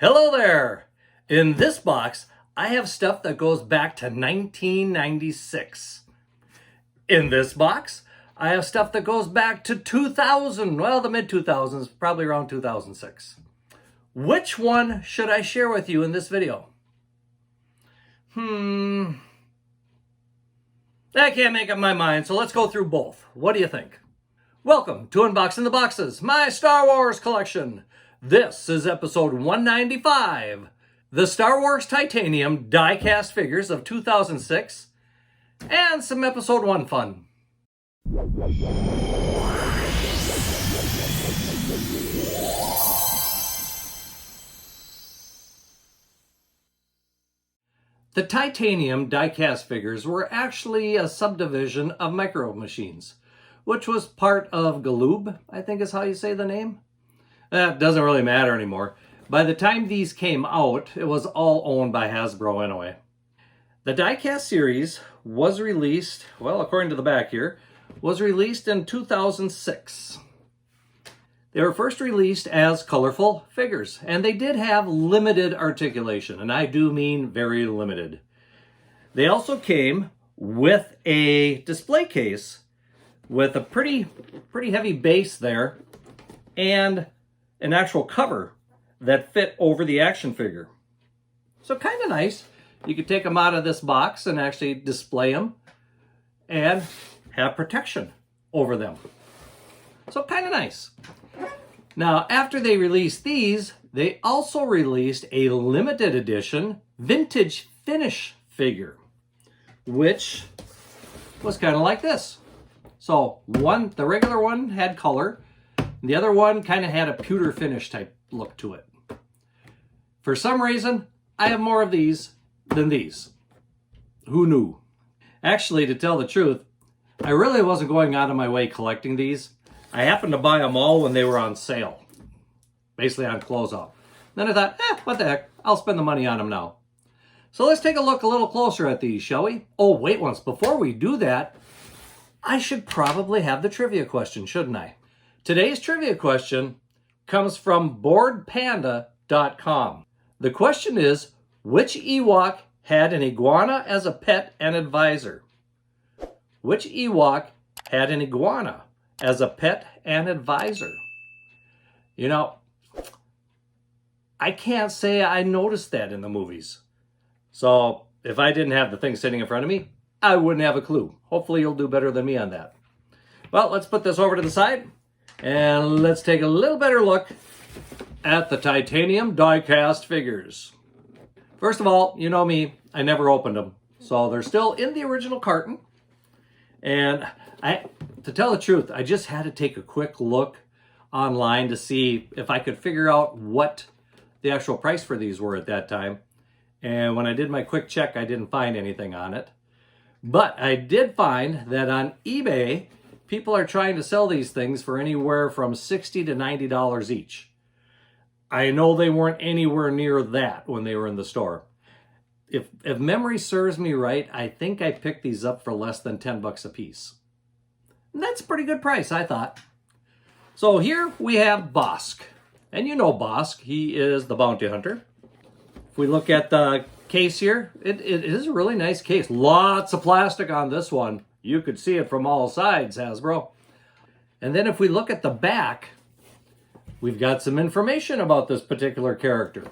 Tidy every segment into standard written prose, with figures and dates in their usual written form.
Hello there! In this box, I have stuff that goes back to 1996. In this box, I have stuff that goes back to 2000, well, the mid-2000s, probably around 2006. Which one should I share with you in this video? I can't make up my mind, so let's go through both. What do you think? Welcome to Unboxing the Boxes, my Star Wars collection. This is episode 195, the Star Wars Titanium die-cast figures of 2006, and some episode 1 fun. The Titanium die-cast figures were actually a subdivision of Micro Machines, which was part of Galoob, I think is how you say the name. That doesn't really matter anymore. By the time these came out, it was all owned by Hasbro anyway. The die-cast series was released, well, according to the back here, was released in 2006. They were first released as colorful figures, and they did have limited articulation, and I do mean very limited. They also came with a display case with a pretty heavy base there, and an actual cover that fit over the action figure. So kind of nice. You could take them out of this box and actually display them and have protection over them. So kind of nice. Now, after they released these, they also released a limited edition vintage finish figure, which was kind of like this. So the regular one had color, the other one kind of had a pewter finish type look to it. For some reason, I have more of these than these. Who knew? Actually, to tell the truth, I really wasn't going out of my way collecting these. I happened to buy them all when they were on sale. Basically on closeout. Then I thought, what the heck? I'll spend the money on them now. So let's take a look a little closer at these, shall we? Oh, wait once. Before we do that, I should probably have the trivia question, shouldn't I? Today's trivia question comes from boardpanda.com. The question is, which Ewok had an iguana as a pet and advisor? Which Ewok had an iguana as a pet and advisor? You know, I can't say I noticed that in the movies. So if I didn't have the thing sitting in front of me, I wouldn't have a clue. Hopefully you'll do better than me on that. Well, let's put this over to the side. And let's take a little better look at the Titanium die-cast figures. First of all, you know me, I never opened them. So they're still in the original carton. And to tell the truth, I just had to take a quick look online to see if I could figure out what the actual price for these were at that time. And when I did my quick check, I didn't find anything on it. But I did find that on eBay, people are trying to sell these things for anywhere from $60 to $90 each. I know they weren't anywhere near that when they were in the store. If memory serves me right, I think I picked these up for less than 10 bucks a piece. And that's a pretty good price, I thought. So here we have Bossk. And you know Bossk, he is the bounty hunter. If we look at the case here, it is a really nice case. Lots of plastic on this one. You could see it from all sides, Hasbro. And then if we look at the back, we've got some information about this particular character.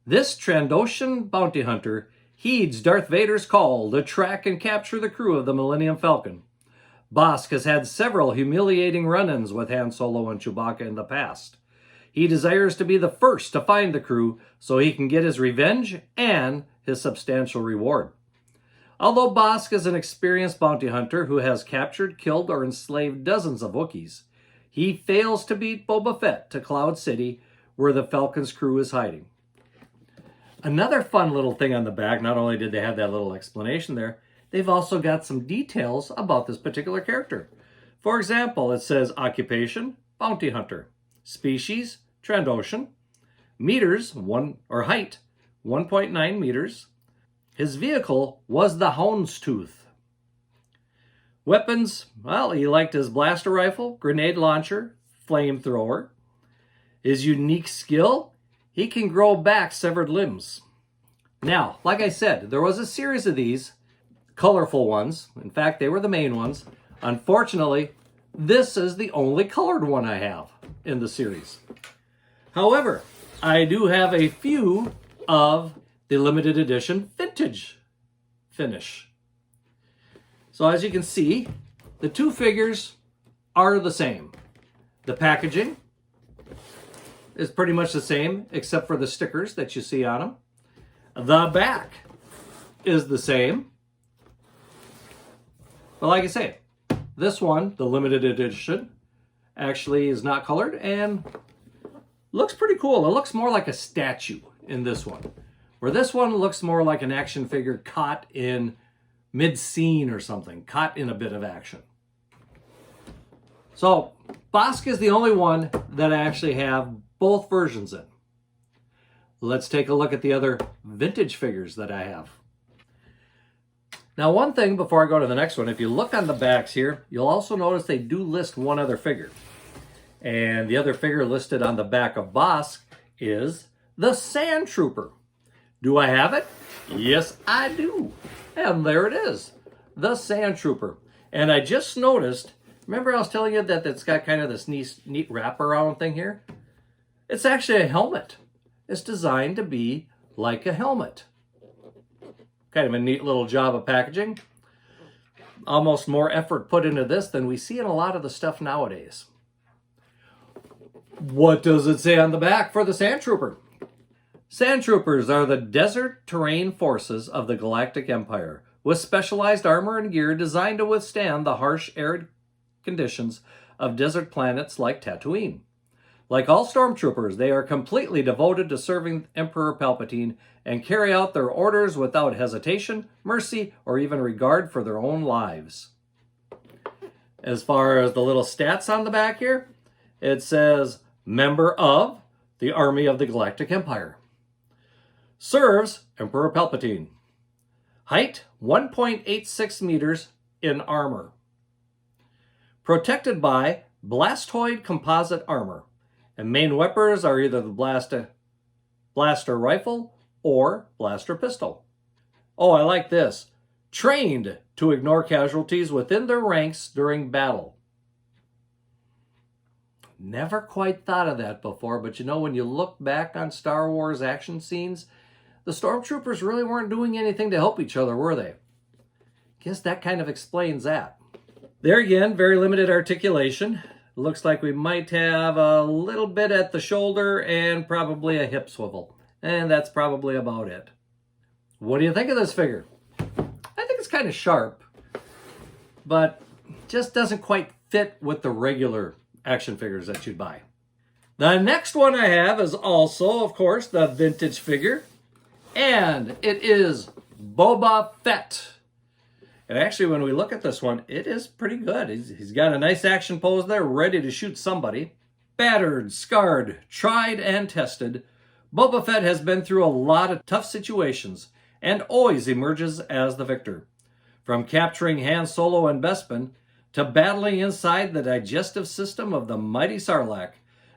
This Trandoshan bounty hunter heeds Darth Vader's call to track and capture the crew of the Millennium Falcon. Bossk has had several humiliating run-ins with Han Solo and Chewbacca in the past. He desires to be the first to find the crew so he can get his revenge and his substantial reward. Although Bossk is an experienced bounty hunter who has captured, killed, or enslaved dozens of Wookiees, he fails to beat Boba Fett to Cloud City, where the Falcon's crew is hiding. Another fun little thing on the back, not only did they have that little explanation there, they've also got some details about this particular character. For example, it says occupation, bounty hunter, species, Trandoshan, meters, height, 1.9 meters. His vehicle was the Houndstooth. Weapons, well, he liked his blaster rifle, grenade launcher, flamethrower. His unique skill, he can grow back severed limbs. Now, like I said, there was a series of these colorful ones. In fact, they were the main ones. Unfortunately, this is the only colored one I have in the series. However, I do have a few of the limited edition vintage finish. So as you can see, the two figures are the same. The packaging is pretty much the same, except for the stickers that you see on them. The back is the same. But like I say, this one, the limited edition, actually is not colored and looks pretty cool. It looks more like a statue in this one, where this one looks more like an action figure caught in mid-scene or something, caught in a bit of action. So Bossk is the only one that I actually have both versions in. Let's take a look at the other vintage figures that I have. Now, one thing before I go to the next one, if you look on the backs here, you'll also notice they do list one other figure. And the other figure listed on the back of Bossk is the Sandtrooper. Do I have it? Yes, I do. And there it is, the Sandtrooper. And I just noticed, remember I was telling you that it's got kind of this neat wraparound thing here? It's actually a helmet. It's designed to be like a helmet. Kind of a neat little job of packaging. Almost more effort put into this than we see in a lot of the stuff nowadays. What does it say on the back for the Sandtrooper? Sandtroopers are the desert terrain forces of the Galactic Empire, with specialized armor and gear designed to withstand the harsh, arid conditions of desert planets like Tatooine. Like all stormtroopers, they are completely devoted to serving Emperor Palpatine and carry out their orders without hesitation, mercy, or even regard for their own lives. As far as the little stats on the back here, it says, member of the Army of the Galactic Empire. Serves Emperor Palpatine. Height 1.86 meters in armor. Protected by blastoid composite armor. And main weapons are either the blaster rifle or blaster pistol. Oh, I like this. Trained to ignore casualties within their ranks during battle. Never quite thought of that before, but you know, when you look back on Star Wars action scenes, the stormtroopers really weren't doing anything to help each other, were they? Guess that kind of explains that. There again, very limited articulation. Looks like we might have a little bit at the shoulder and probably a hip swivel. And that's probably about it. What do you think of this figure? I think it's kind of sharp, but just doesn't quite fit with the regular action figures that you'd buy. The next one I have is also, of course, the vintage figure. And it is Boba Fett. And actually, when we look at this one, it is pretty good. He's got a nice action pose there, ready to shoot somebody. Battered, scarred, tried, and tested, Boba Fett has been through a lot of tough situations and always emerges as the victor. From capturing Han Solo and Bespin to battling inside the digestive system of the mighty Sarlacc,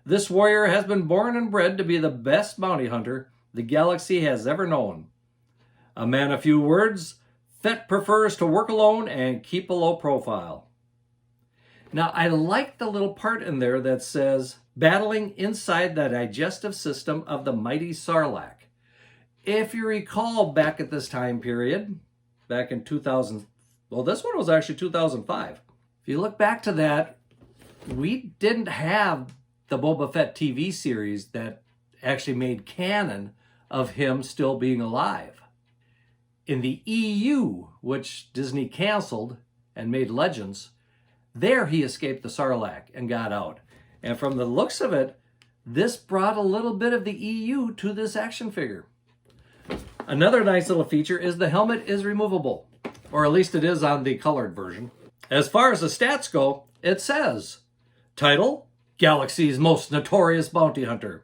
this warrior has been born and bred to be the best bounty hunter the galaxy has ever known. A man of few words, Fett prefers to work alone and keep a low profile. Now, I like the little part in there that says, battling inside the digestive system of the mighty Sarlacc. If you recall back at this time period, back in 2000, well, this one was actually 2005. If you look back to that, we didn't have the Boba Fett TV series that actually made canon of him still being alive. In the EU, which Disney canceled and made Legends, there he escaped the Sarlacc and got out. And from the looks of it, this brought a little bit of the EU to this action figure. Another nice little feature is the helmet is removable, or at least it is on the colored version. As far as the stats go, it says, title, Galaxy's most notorious bounty hunter.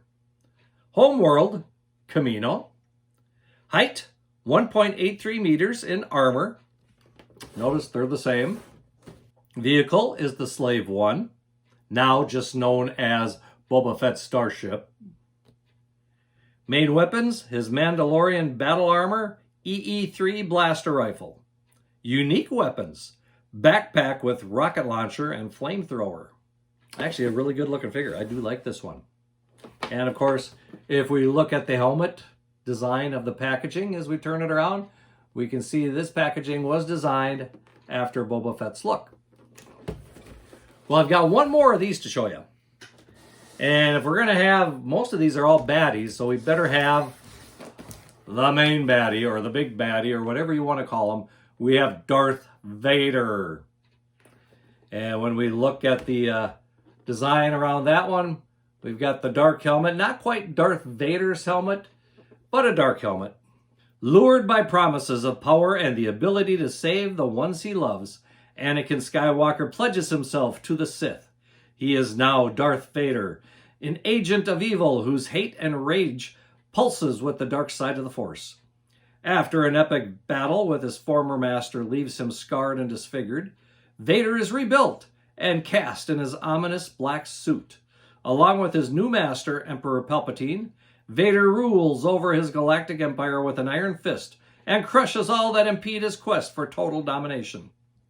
Homeworld, Camino. Height, 1.83 meters in armor. Notice they're the same. Vehicle is the Slave One, now just known as Boba Fett's starship. Main weapons, his Mandalorian battle armor, EE3 blaster rifle. Unique weapons, backpack with rocket launcher and flamethrower. Actually, a really good looking figure. I do like this one. And of course, if we look at the helmet design of the packaging as we turn it around, we can see this packaging was designed after Boba Fett's look. Well, I've got one more of these to show you. And if we're going to have, most of these are all baddies, so we better have the main baddie or the big baddie or whatever you want to call them. We have Darth Vader. And when we look at the design around that one, we've got the dark helmet. Not quite Darth Vader's helmet, but a dark helmet. Lured by promises of power and the ability to save the ones he loves, Anakin Skywalker pledges himself to the Sith. He is now Darth Vader, an agent of evil whose hate and rage pulses with the dark side of the Force. After an epic battle with his former master leaves him scarred and disfigured, Vader is rebuilt and cast in his ominous black suit. Along with his new master, Emperor Palpatine, Vader rules over his galactic empire with an iron fist and crushes all that impede his quest for total domination.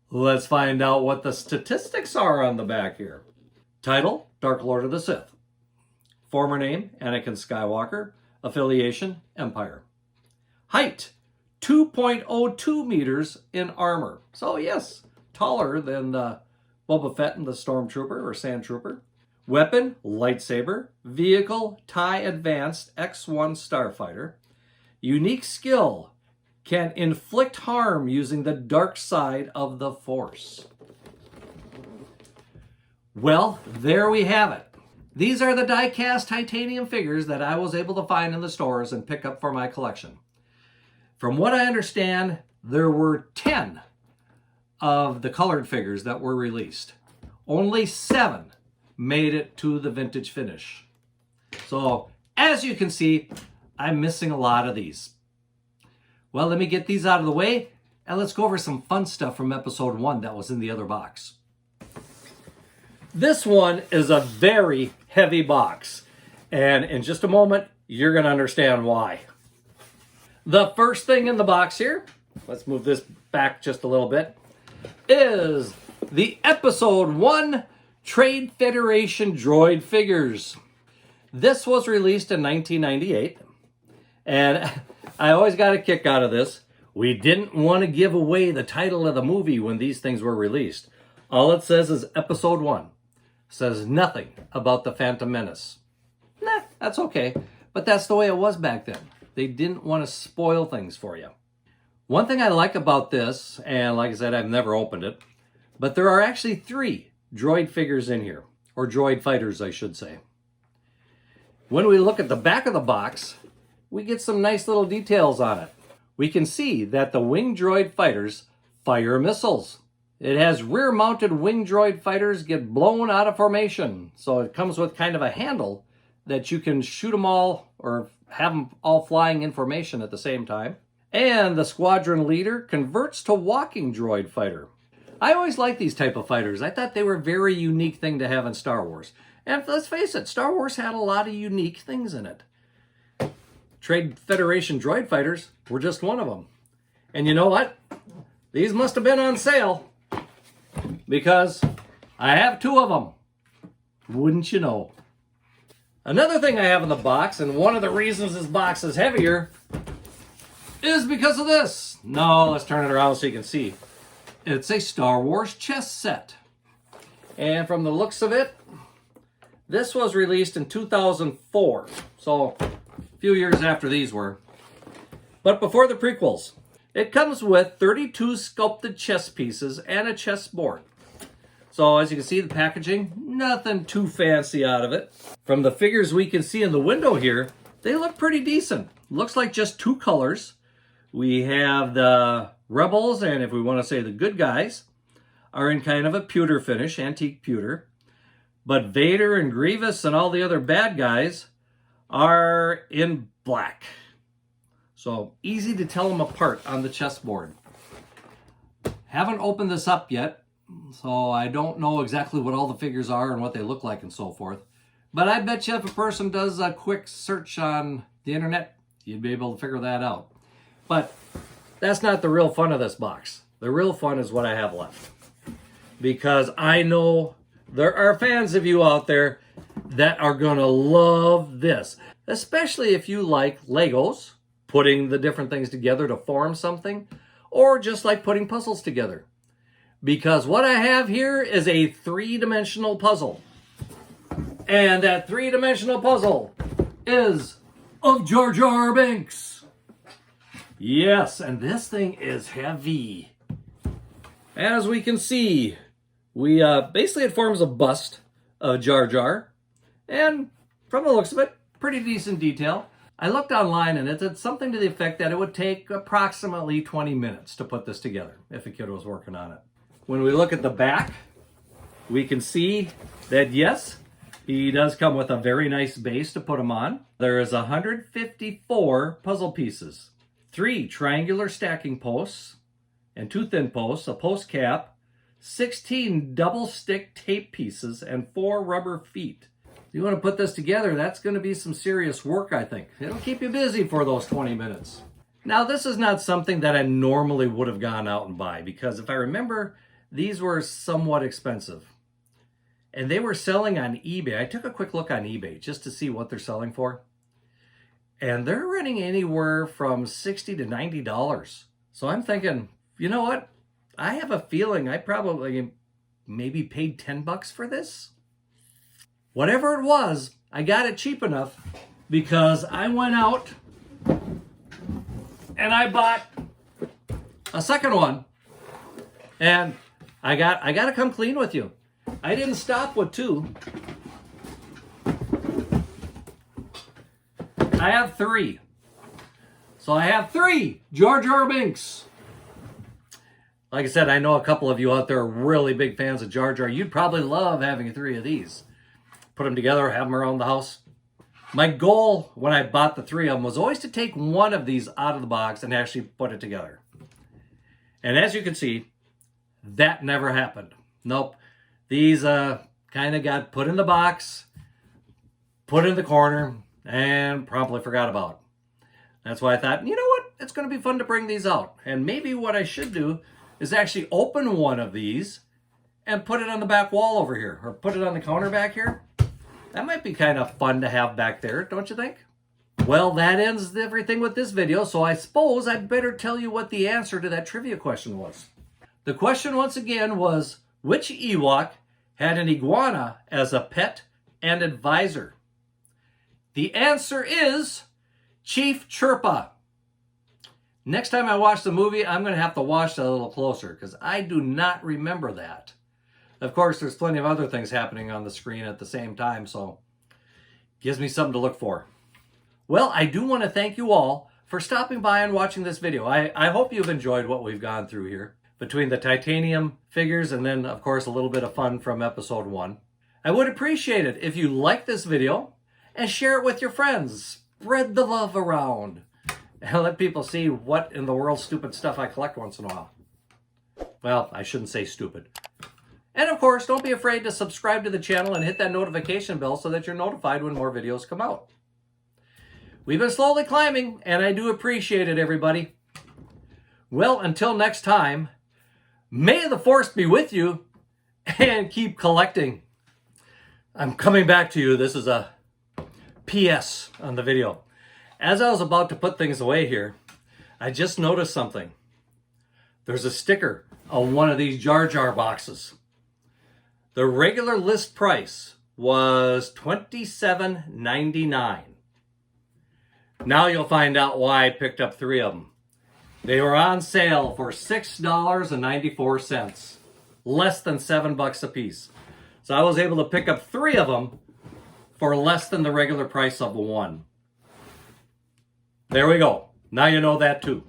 Let's find out what the statistics are on the back here. Title, Dark Lord of the Sith. Former name, Anakin Skywalker. Affiliation, Empire. Height, 2.02 meters in armor. So yes, taller than Boba Fett and the Stormtrooper or Sandtrooper. Weapon, lightsaber. Vehicle, TIE Advanced X-1 Starfighter. Unique skill, can inflict harm using the dark side of the Force. Well, there we have it. These are the die-cast titanium figures that I was able to find in the stores and pick up for my collection. From what I understand, there were 10 of the colored figures that were released. Only 7 made it to the vintage finish. So, as you can see, I'm missing a lot of these. Well, let me get these out of the way, and let's go over some fun stuff from episode 1 that was in the other box. This one is a very heavy box, and in just a moment, you're going to understand why. The first thing in the box here, let's move this back just a little bit, is the episode 1 Trade Federation droid figures. This was released in 1998, and I always got a kick out of this. We didn't want to give away the title of the movie when these things were released. All it says is episode 1. It says nothing about the Phantom Menace. Nah, that's okay. But that's the way it was back then. They didn't want to spoil things for you. One thing I like about this, and like I said, I've never opened it, but there are actually 3 droid figures in here. Or droid fighters, I should say. When we look at the back of the box, we get some nice little details on it. We can see that the wing droid fighters fire missiles. It has rear-mounted wing droid fighters get blown out of formation. So it comes with kind of a handle that you can shoot them all or have them all flying in formation at the same time. And the squadron leader converts to walking droid fighter. I always liked these type of fighters. I thought they were a very unique thing to have in Star Wars. And let's face it, Star Wars had a lot of unique things in it. Trade Federation droid fighters were just one of them. And you know what? These must have been on sale because I have 2 of them. Wouldn't you know? Another thing I have in the box, and one of the reasons this box is heavier, is because of this. No, let's turn it around so you can see. It's a Star Wars chess set. And from the looks of it, this was released in 2004. So a few years after these were. But before the prequels. It comes with 32 sculpted chess pieces and a chess board. So as you can see, the packaging, nothing too fancy out of it. From the figures we can see in the window here, they look pretty decent. Looks like just 2 colors. We have the Rebels, and if we want to say the good guys, are in kind of a pewter finish, antique pewter. But Vader and Grievous and all the other bad guys are in black. So easy to tell them apart on the chessboard. Haven't opened this up yet, so I don't know exactly what all the figures are and what they look like and so forth. But I bet you if a person does a quick search on the internet, you'd be able to figure that out. But that's not the real fun of this box. The real fun is what I have left. Because I know there are fans of you out there that are going to love this. Especially if you like Legos, putting the different things together to form something, or just like putting puzzles together. Because what I have here is a three-dimensional puzzle. And that three-dimensional puzzle is of Jar Binks. Yes, and this thing is heavy. As we can see, we basically it forms a bust of Jar Jar. And from the looks of it, pretty decent detail. I looked online and it said something to the effect that it would take approximately 20 minutes to put this together if a kid was working on it. When we look at the back, we can see that yes, he does come with a very nice base to put him on. There is 154 puzzle pieces, 3 triangular stacking posts and 2 thin posts, a post cap, 16 double stick tape pieces, and 4 rubber feet. If you want to put this together, that's going to be some serious work, I think. It'll keep you busy for those 20 minutes. Now, this is not something that I normally would have gone out and buy, because if I remember, these were somewhat expensive. And they were selling on eBay. I took a quick look on eBay just to see what they're selling for. And they're running anywhere from $60 to $90. So I'm thinking, you know what? I have a feeling I probably maybe paid $10 for this. Whatever it was, I got it cheap enough because I went out and I bought a second one. And I got to come clean with you. I didn't stop with 2. I have 3. So I have 3 Jar Binks. Like I said, I know a couple of you out there are really big fans of Jar Jar. You'd probably love having 3 of these. Put them together, have them around the house. My goal when I bought the 3 of them was always to take one of these out of the box and actually put it together. And as you can see, that never happened. Nope. These kind of got put in the box, put in the corner, and promptly forgot about. That's why I thought, you know what? It's going to be fun to bring these out. And maybe what I should do is actually open one of these and put it on the back wall over here, or put it on the counter back here. That might be kind of fun to have back there, don't you think? Well, that ends everything with this video, so I suppose I'd better tell you what the answer to that trivia question was. The question once again was, which Ewok had an iguana as a pet and advisor? The answer is Chief Chirpa. Next time I watch the movie, I'm going to have to watch that a little closer because I do not remember that. Of course, there's plenty of other things happening on the screen at the same time, so gives me something to look for. Well, I do want to thank you all for stopping by and watching this video. I hope you've enjoyed what we've gone through here, between the titanium figures and then, of course, a little bit of fun from episode 1. I would appreciate it if you like this video and share it with your friends. Spread the love around and let people see what in the world stupid stuff I collect once in a while. Well, I shouldn't say stupid. And of course, don't be afraid to subscribe to the channel and hit that notification bell so that you're notified when more videos come out. We've been slowly climbing, and I do appreciate it, everybody. Well, until next time, may the Force be with you, and keep collecting. I'm coming back to you. This is a PS on the video. As I was about to put things away here, I just noticed something. There's a sticker on one of these Jar Jar boxes. The regular list price was $27.99. Now you'll find out why I picked up 3 of them. They were on sale for $6.94, less than $7 a piece. So I was able to pick up 3 of them for less than the regular price of 1. There we go. Now you know that too.